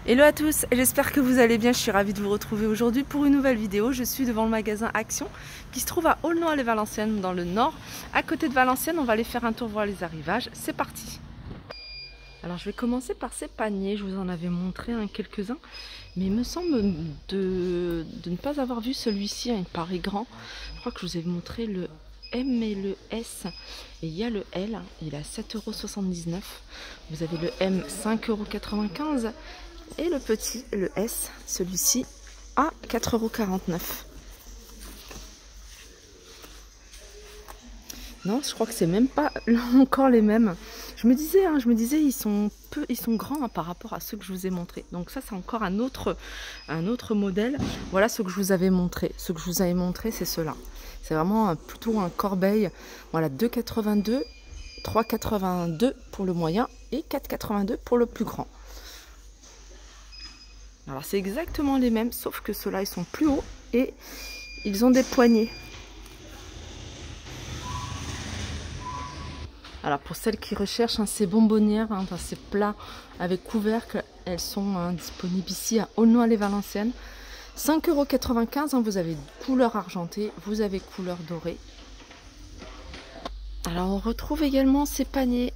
Hello à tous, j'espère que vous allez bien, je suis ravie de vous retrouver aujourd'hui pour une nouvelle vidéo. Je suis devant le magasin Action qui se trouve à Aulnoy-les-Valenciennes dans le nord. À côté de Valenciennes, on va aller faire un tour voir les arrivages, c'est parti. Alors je vais commencer par ces paniers, je vous en avais montré quelques-uns, mais il me semble de ne pas avoir vu celui-ci, il paraît grand. Je crois que je vous ai montré le M et le S, et il y a le L, il est à 7,79 €. Vous avez le M 5,95 € et le petit, le S, celui-ci à 4,49 €. Non, je crois que c'est même pas encore les mêmes. Je me disais, ils sont grands par rapport à ceux que je vous ai montrés. Donc ça, c'est encore un autre modèle. Voilà ce que je vous avais montré. Ce que je vous avais montré, c'est ceux-là. C'est vraiment plutôt un corbeil. Voilà, 2,82, 3,82 pour le moyen et 4,82 pour le plus grand. Alors c'est exactement les mêmes, sauf que ceux-là, ils sont plus hauts et ils ont des poignées. Alors pour celles qui recherchent ces bonbonnières, ces plats avec couvercle, elles sont disponibles ici à Aulnoy-les-Valenciennes. 5,95 €, vous avez couleur argentée, vous avez couleur dorée. Alors on retrouve également ces paniers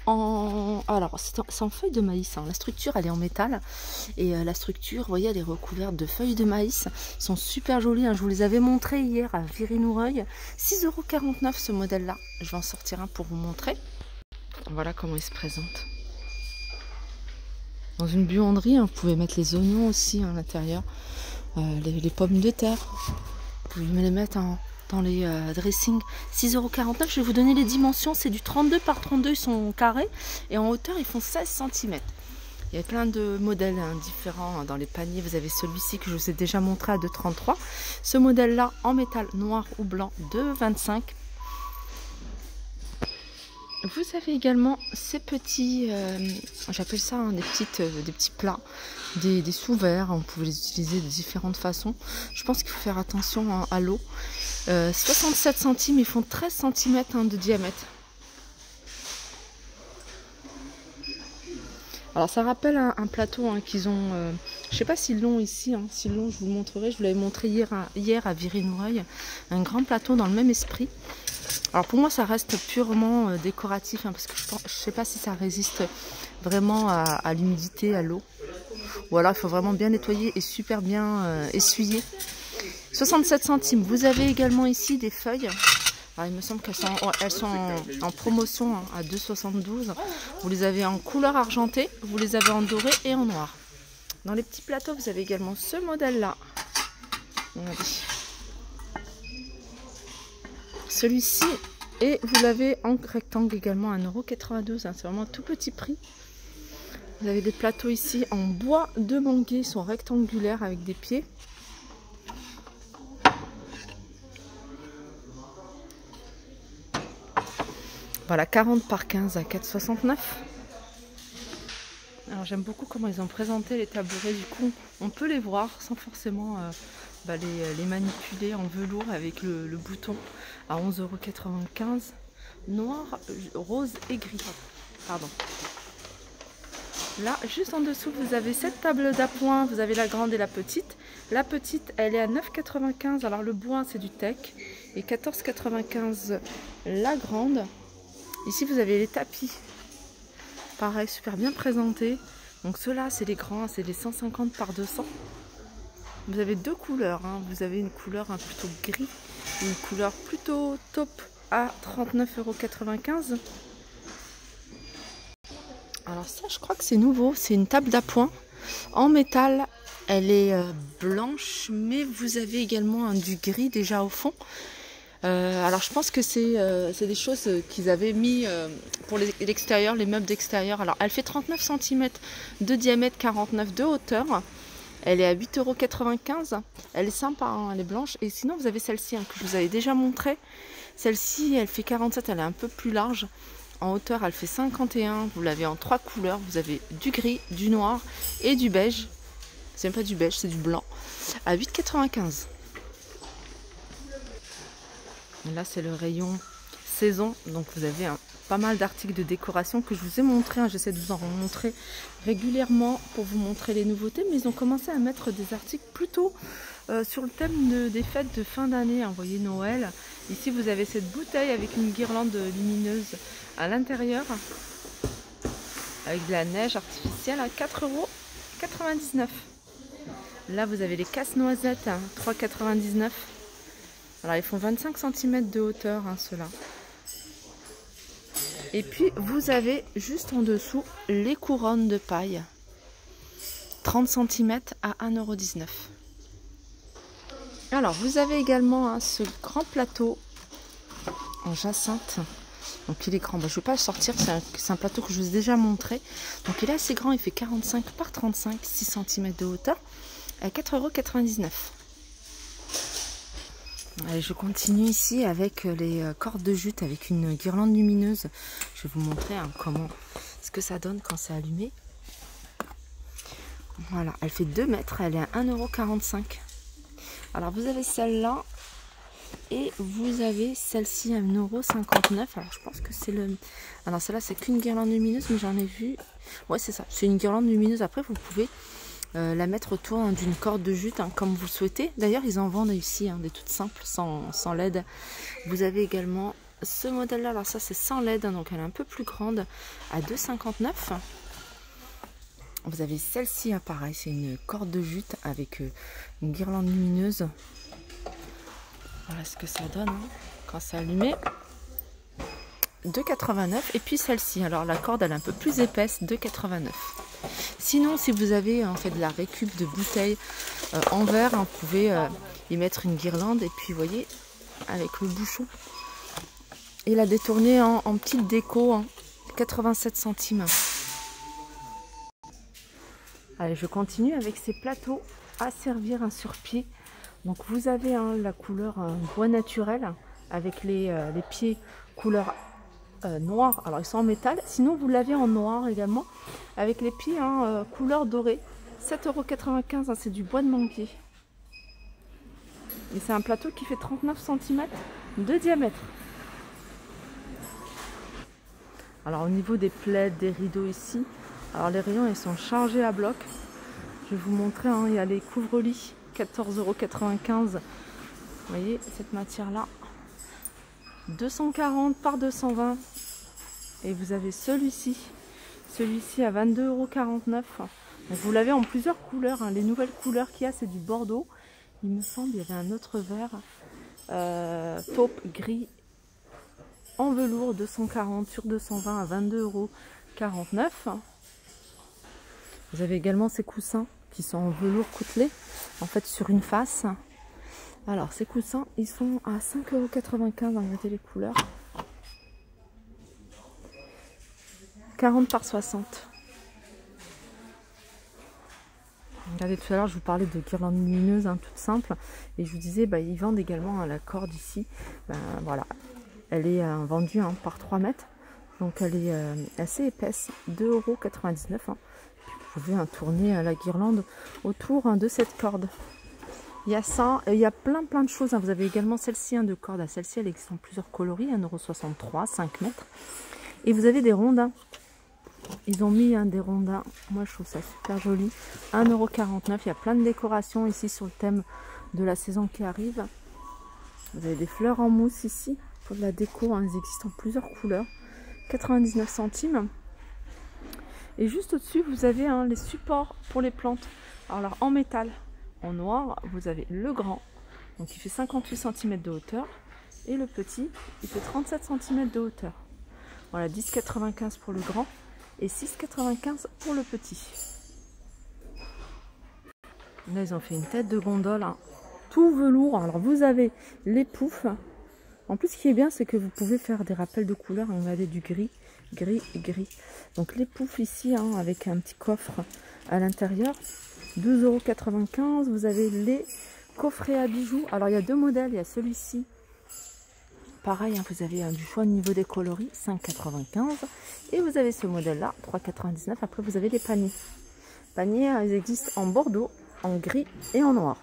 alors c'est en feuilles de maïs, la structure elle est en métal et la structure, vous voyez, elle est recouverte de feuilles de maïs. Ils sont super jolis, je vous les avais montrés hier à Viry-Noureuil. 6,49 € ce modèle là, je vais en sortir un pour vous montrer. Voilà comment il se présente. Dans une buanderie, vous pouvez mettre les oignons aussi à l'intérieur, les pommes de terre, vous pouvez me les mettre dans les dressings. 6,49 €. Je vais vous donner les dimensions, c'est du 32 par 32, ils sont carrés et en hauteur ils font 16 cm. Il y a plein de modèles différents dans les paniers. Vous avez celui-ci que je vous ai déjà montré à 2,33 €. Ce modèle là en métal noir ou blanc, 2,25 €. Vous avez également ces petits, j'appelle ça des petits plats, des sous-verres. On peut les utiliser de différentes façons. Je pense qu'il faut faire attention à l'eau. 67 centimes, ils font 13 cm de diamètre. Alors ça rappelle un plateau qu'ils ont, je sais pas s'ils l'ont ici, s'ils l'ont je vous le montrerai, je vous l'avais montré hier à Viry-Noureuil, un grand plateau dans le même esprit. Alors pour moi ça reste purement décoratif, parce que je sais pas si ça résiste vraiment à l'humidité, à l'eau. Ou alors il faut vraiment bien nettoyer et super bien essuyer. 67 centimes. Vous avez également ici des feuilles. Alors, il me semble qu'elles sont en promotion à 2,72 €. Vous les avez en couleur argentée, vous les avez en doré et en noir. Dans les petits plateaux, vous avez également ce modèle-là. Celui-ci, et vous l'avez en rectangle également à 1,92 €. C'est vraiment un tout petit prix. Vous avez des plateaux ici en bois de manguier, ils sont rectangulaires avec des pieds. Voilà, 40 par 15 à 4,69 €. Alors j'aime beaucoup comment ils ont présenté les tabourets, du coup on peut les voir sans forcément les manipuler en velours avec le bouton à 11,95 €. Noir, rose et gris. Pardon. Là, juste en dessous, vous avez cette table d'appoint, vous avez la grande et la petite. La petite, elle est à 9,95 €, alors le bois c'est du teck, et 14,95 € la grande. Ici, vous avez les tapis. Pareil, super bien présentés. Donc ceux-là, c'est les grands, c'est les 150 par 200. Vous avez deux couleurs. Vous avez une couleur plutôt gris, une couleur plutôt taupe à 39,95 €. Alors ça, je crois que c'est nouveau. C'est une table d'appoint en métal. Elle est blanche, mais vous avez également du gris déjà au fond. Alors je pense que c'est des choses qu'ils avaient mis pour l'extérieur, les meubles d'extérieur. Alors elle fait 39 cm de diamètre, 49 de hauteur. Elle est à 8,95 €. Elle est sympa, elle est blanche. Et sinon vous avez celle-ci que je vous avais déjà montré. Celle-ci, elle fait 47, elle est un peu plus large. En hauteur, elle fait 51. Vous l'avez en 3 couleurs. Vous avez du gris, du noir et du beige. C'est même pas du beige, c'est du blanc. À 8,95 €. Là, c'est le rayon saison. Donc, vous avez pas mal d'articles de décoration que je vous ai montré. Hein. J'essaie de vous en montrer régulièrement pour vous montrer les nouveautés. Mais ils ont commencé à mettre des articles plutôt sur le thème des fêtes de fin d'année. Hein. Vous voyez Noël. Ici, vous avez cette bouteille avec une guirlande lumineuse à l'intérieur. Avec de la neige artificielle à 4,99 €. Là, vous avez les casse-noisettes à 3,99 €. Alors, ils font 25 cm de hauteur, hein, ceux-là. Et puis, vous avez juste en dessous les couronnes de paille. 30 cm à 1,19 €. Alors, vous avez également hein, ce grand plateau en jacinthe. Donc il est grand, je ne vais pas le sortir, c'est un plateau que je vous ai déjà montré. Donc il est assez grand, il fait 45 par 35, 6 cm de hauteur, à 4,99 €. Allez, je continue ici avec les cordes de jute, avec une guirlande lumineuse. Je vais vous montrer hein, comment, ce que ça donne quand c'est allumé. Voilà, elle fait 2 mètres, elle est à 1,45 €. Alors vous avez celle-là. Et vous avez celle-ci à 1,59 €. Alors je pense que c'est le... Alors celle-là c'est qu'une guirlande lumineuse, mais j'en ai vu... Ouais c'est ça, c'est une guirlande lumineuse. Après vous pouvez la mettre autour hein, d'une corde de jute, hein, comme vous le souhaitez. D'ailleurs ils en vendent ici, hein, des toutes simples, sans LED. Vous avez également ce modèle-là, alors ça c'est sans LED, hein, donc elle est un peu plus grande, à 2,59 €. Vous avez celle-ci, hein, pareil, c'est une corde de jute avec une guirlande lumineuse. Voilà ce que ça donne hein, quand c'est allumé. 2,89 €. Et puis celle-ci, alors la corde elle est un peu plus épaisse, 2,89 €. Sinon, si vous avez en fait de la récup de bouteilles en verre, hein, vous pouvez y mettre une guirlande et puis vous voyez avec le bouchon et la détourner en petite déco, hein, 87 centimes. Allez, je continue avec ces plateaux à servir sur pied. Donc vous avez hein, la couleur bois naturel avec les pieds couleur noir. Alors ils sont en métal. Sinon vous l'avez en noir également avec les pieds hein, couleur dorée. 7,95 €. Hein, c'est du bois de manguier. Et c'est un plateau qui fait 39 cm de diamètre. Alors au niveau des plaids, des rideaux ici, alors les rayons ils sont chargés à bloc. Je vais vous montrer, hein, il y a les couvre-lits. 14,95 €. Vous voyez cette matière là, 240 par 220. Et vous avez celui-ci à 22,49 €. Donc vous l'avez en plusieurs couleurs hein. Les nouvelles couleurs qu'il y a c'est du bordeaux, il me semble. Il y avait un autre vert taupe gris en velours, 240 sur 220 à 22,49 €. Vous avez également ces coussins qui sont en velours coutelé, en fait sur une face. Alors ces coussins, ils sont à 5,95 €, regardez les couleurs. 40 par 60. Regardez, tout à l'heure je vous parlais de guirlandes lumineuses, hein, toutes simples. Et je vous disais, bah, ils vendent également hein, la corde ici. Voilà, elle est vendue hein, par 3 mètres. Donc elle est assez épaisse, 2,99 €. Hein. Vous pouvez hein, tourner la guirlande autour hein, de cette corde. Il y a ça, il y a plein de choses. Hein. Vous avez également celle-ci hein, de corde. À celle-ci, elle existe en plusieurs coloris, 1,63 €, 5 mètres. Et vous avez des rondins. Ils ont mis hein, des rondins. Moi, je trouve ça super joli. 1,49 €. Il y a plein de décorations ici sur le thème de la saison qui arrive. Vous avez des fleurs en mousse ici pour de la déco. Hein. Elles existent en plusieurs couleurs. 99 centimes. Et juste au-dessus, vous avez hein, les supports pour les plantes. Alors en métal, en noir, vous avez le grand, donc il fait 58 cm de hauteur, et le petit, il fait 37 cm de hauteur. Voilà, 10,95 € pour le grand et 6,95 € pour le petit. Là, ils ont fait une tête de gondole, hein, tout velours. Alors vous avez les poufs. En plus, ce qui est bien, c'est que vous pouvez faire des rappels de couleurs. On avait du gris, gris et gris. Donc les poufs ici, hein, avec un petit coffre à l'intérieur, 12,95 €. Vous avez les coffrets à bijoux. Alors il y a deux modèles. Il y a celui-ci. Pareil, hein, vous avez du choix au niveau des coloris, 5,95 €. Et vous avez ce modèle-là, 3,99 €. Après, vous avez les paniers. Paniers, hein, ils existent en bordeaux, en gris et en noir.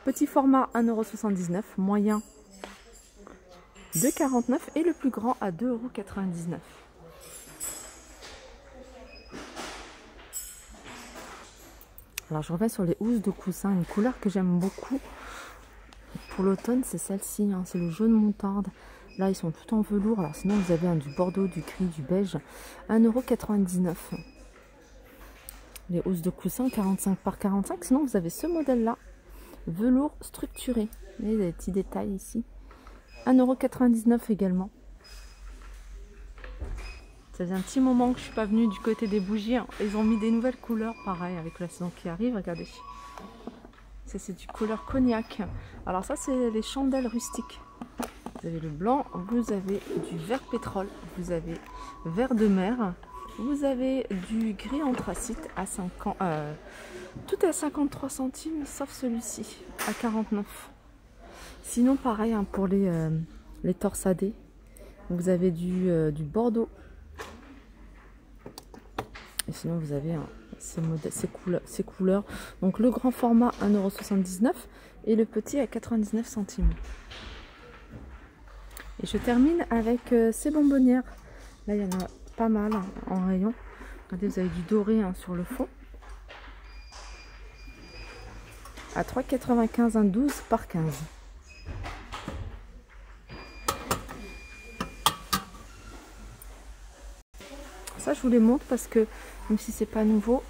Petit format, 1,79 €. Moyen, 2,49 € et le plus grand à 2,99 €. Alors je reviens sur les housses de coussin, une couleur que j'aime beaucoup pour l'automne, c'est celle-ci, hein, c'est le jaune moutarde. Là ils sont tout en velours, alors sinon vous avez du bordeaux, du gris, du beige, 1,99 €. Les housses de coussin 45 par 45, sinon vous avez ce modèle-là, velours structuré. Vous voyez, des petits détails ici, 1,99 € également. Ça faisait un petit moment que je suis pas venue du côté des bougies. Ils ont mis des nouvelles couleurs, pareil, avec la saison qui arrive. Regardez. Ça, c'est du couleur cognac. Alors ça, c'est les chandelles rustiques. Vous avez le blanc, vous avez du vert pétrole, vous avez vert de mer, vous avez du gris anthracite à 50, tout est à 53 centimes, sauf celui-ci, à 49. Sinon, pareil, hein, pour les torsadés, vous avez du bordeaux. Et sinon vous avez ces couleurs. Donc le grand format 1,79 € et le petit à 99 centimes. Et je termine avec ces bonbonnières. Là il y en a pas mal hein, en rayon. Regardez, vous avez du doré hein, sur le fond. À 3,95 €, un 12 par 15. Ça je vous les montre parce que même si c'est pas nouveau.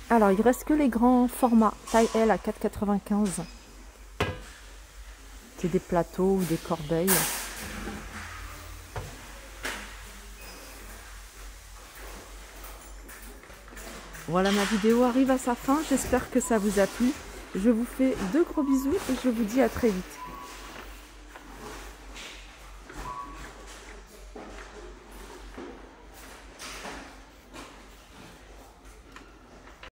Alors il reste que les grands formats taille L à 4,95 €. C'est des plateaux ou des corbeilles. Voilà, ma vidéo arrive à sa fin. J'espère que ça vous a plu. Je vous fais de gros bisous et je vous dis à très vite.